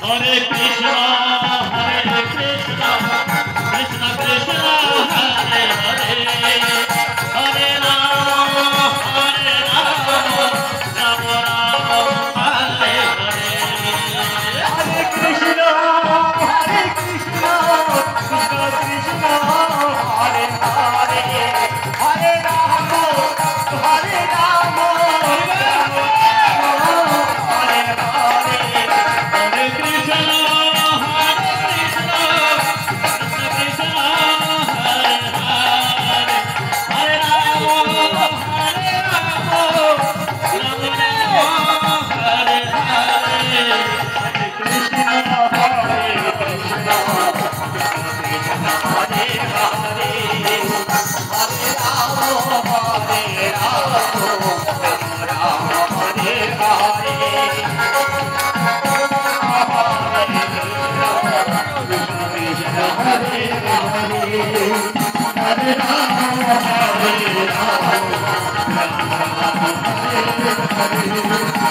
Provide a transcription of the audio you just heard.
Hare Krishna, Hare Krishna, Krishna Krishna, Hare Hare, Hare Rama, Hare Rama, Rama Rama, Hare Hare. Hare Krishna, Hare Krishna, Krishna Krishna, Hare Hare, Hare Rama, Hare Rama, Hare Hare. Hare Krishna, Hare Krishna, Krishna Krishna, Hare Hare, Hare Rama, Hare Rama, Rama Rama, Hare Hare. Krishna, Hare Krishna, Krishna Hare Hare, Hare Rama, Hare Rama, Rama Hare Hare. Krishna Hare Hare, Hare Rama, Hare Rama, Rama Rama, Hare Hare.